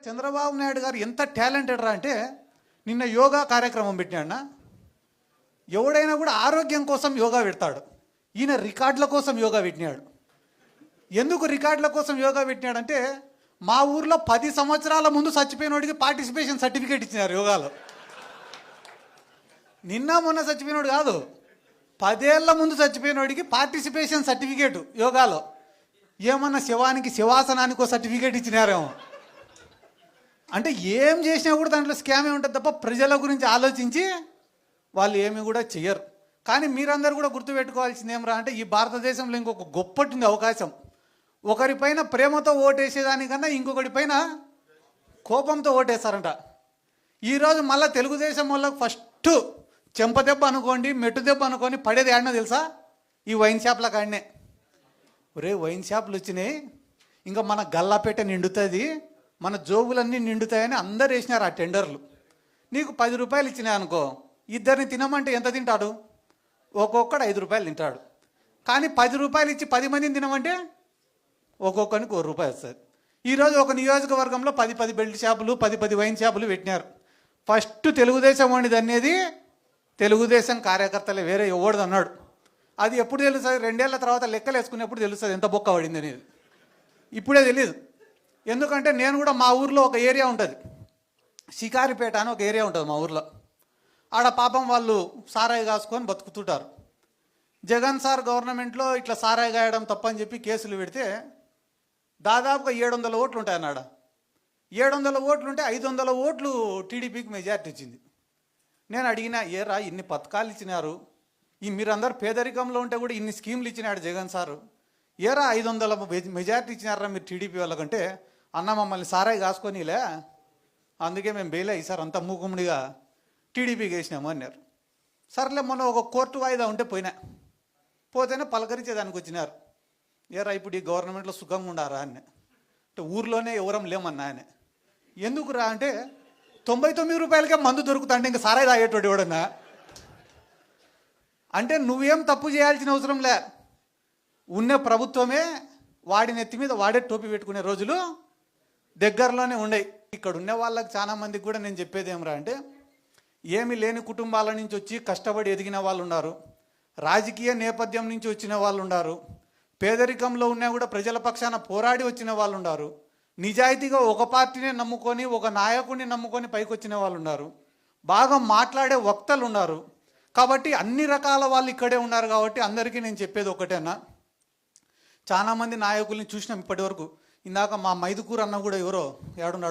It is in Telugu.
చంద్రబాబు నాయుడు గారు ఎంత టాలెంటెడ్ రా అంటే నిన్న యోగా కార్యక్రమం పెట్టినాడన్న. ఎవడైనా కూడా ఆరోగ్యం కోసం యోగా పెడతాడు. ఈయన రికార్డుల కోసం యోగా పెట్టినాడు. ఎందుకు రికార్డుల కోసం యోగా పెట్టినాడంటే మా ఊర్లో 10 సంవత్సరాల ముందు చచ్చిపోయినోడికి పార్టిసిపేషన్ సర్టిఫికేట్ ఇచ్చినారు యోగాలో. నిన్న మొన్న చచ్చిపోయినోడు కాదు, 10 ఏళ్ల ముందు చచ్చిపోయినోడికి పార్టిసిపేషన్ సర్టిఫికేట్ యోగాలో. ఏమన్నా శివానికి శివాసనానికి ఒక సర్టిఫికేట్ ఇచ్చినారేమో. అంటే ఏం చేసినా కూడా దాంట్లో స్కామే ఉంటుంది తప్ప ప్రజల గురించి ఆలోచించి వాళ్ళు ఏమి కూడా చెయ్యరు. కానీ మీరందరూ కూడా గుర్తుపెట్టుకోవాల్సింది ఏమరా అంటే ఈ భారతదేశంలో ఇంకొక గొప్పటి అవకాశం. ఒకరిపైన ప్రేమతో ఓటేసేదానికన్నా ఇంకొకటి పైన కోపంతో ఓటేస్తారంట. ఈరోజు మళ్ళీ తెలుగుదేశం వాళ్ళకు ఫస్ట్ చెంపదెబ్బ అనుకోండి, మెట్టు దెబ్బ అనుకోండి పడేది ఏడనో తెలుసా? ఈ వైన్ షాప్ల కాడనే. ఒరే వైన్ షాపులు వచ్చినాయి, ఇంకా మన గల్లాపేట నిండుతుంది, మన జోబులన్నీ నిండుతాయని అందరు వేసినారు ఆ టెండర్లు. నీకు 10 రూపాయలు ఇచ్చినాయి అనుకో, ఇద్దరిని తినమంటే ఎంత తింటాడు? ఒక్కొక్కడు 5 రూపాయలు తింటాడు. కానీ 10 రూపాయలు ఇచ్చి 10 మందిని తినమంటే ఒక్కొక్కరికి 1 రూపాయి వస్తుంది. ఈరోజు ఒక నియోజకవర్గంలో 10 బెల్ట్ షాపులు 10 వైన్ షాపులు పెట్టినారు. ఫస్ట్ తెలుగుదేశం వాడిది అనేది తెలుగుదేశం కార్యకర్తలే, వేరే ఎవడిది అన్నాడు. అది ఎప్పుడు తెలుస్తుంది? 2 ఏళ్ల తర్వాత లెక్కలు వేసుకునేప్పుడు తెలుస్తుంది ఎంత బొక్క పడింది అనేది. ఇప్పుడే తెలియదు. ఎందుకంటే నేను కూడా మా ఊర్లో ఒక ఏరియా ఉంటుంది, షికారిపేట అని ఒక ఏరియా ఉంటుంది మా ఊర్లో. ఆడ పాపం వాళ్ళు సారాయి కాసుకొని బతుకుతుంటారు. జగన్ సార్ గవర్నమెంట్లో ఇట్లా సారాయి గాయడం తప్పని చెప్పి కేసులు పెడితే దాదాపుగా 700 ఓట్లు ఉంటాయి అన్నాడ. 700 ఓట్లు ఉంటే 500 ఓట్లు టీడీపీకి మెజార్టీ వచ్చింది. నేను అడిగినా, ఏరా ఇన్ని పథకాలు ఇచ్చినారు, ఈ మీరందరూ పేదరికంలో ఉంటే కూడా ఇన్ని స్కీమ్లు ఇచ్చినాడు జగన్ సారు, ఏరా 500 మెజార్టీ ఇచ్చినారా మీరు టీడీపీ వాళ్ళకంటే? అన్న మమ్మల్ని సారాయి కాసుకొనిలే, అందుకే మేము బెయిల్ ఈసారి అంతా మూకుముడిగా టీడీపీకి వేసినాము అన్నారు. సర్లే మొన్న ఒక కోర్టు వాయిదా ఉంటే పోతేనే పలకరించేదానికి వచ్చినారు. ఏరా ఇప్పుడు ఈ గవర్నమెంట్లో సుఖంగా ఉండారా అని. అంటే ఊర్లోనే ఎవరం లేమన్నా ఆయన. ఎందుకురా అంటే 99 రూపాయలకే మందు దొరుకుతాంటే ఇంకా సారాయి తాగేటోడు ఎవడన్నా. అంటే నువ్వేం తప్పు చేయాల్సిన అవసరం లే, ఉన్న ప్రభుత్వమే వాడి నెత్తి మీద వాడే టోపీ పెట్టుకునే రోజులు దగ్గరలోనే ఉండయి. ఇక్కడ ఉన్న వాళ్ళకి చాలా మందికి కూడా నేను చెప్పేది ఏమరా అంటే, ఏమి లేని కుటుంబాల నుంచి వచ్చి కష్టపడి ఎదిగిన వాళ్ళు ఉన్నారు, రాజకీయ నేపథ్యం నుంచి వచ్చిన వాళ్ళు ఉన్నారు, పేదరికంలో ఉన్నా కూడా ప్రజల పక్షాన పోరాడి వచ్చిన వాళ్ళు ఉన్నారు, నిజాయితీగా ఒక పార్టీనే నమ్ముకొని ఒక నాయకుడిని నమ్ముకొని పైకి వచ్చిన వాళ్ళు ఉన్నారు, బాగా మాట్లాడే వక్తలు ఉన్నారు. కాబట్టి అన్ని రకాల వాళ్ళు ఇక్కడే ఉన్నారు. కాబట్టి అందరికీ నేను చెప్పేది ఒకటేనా, చాలామంది నాయకుల్ని చూసినాం ఇప్పటి వరకు. ఇందాక మా మైదుకూరు అన్న కూడా ఎవరో ఏడున్నాడు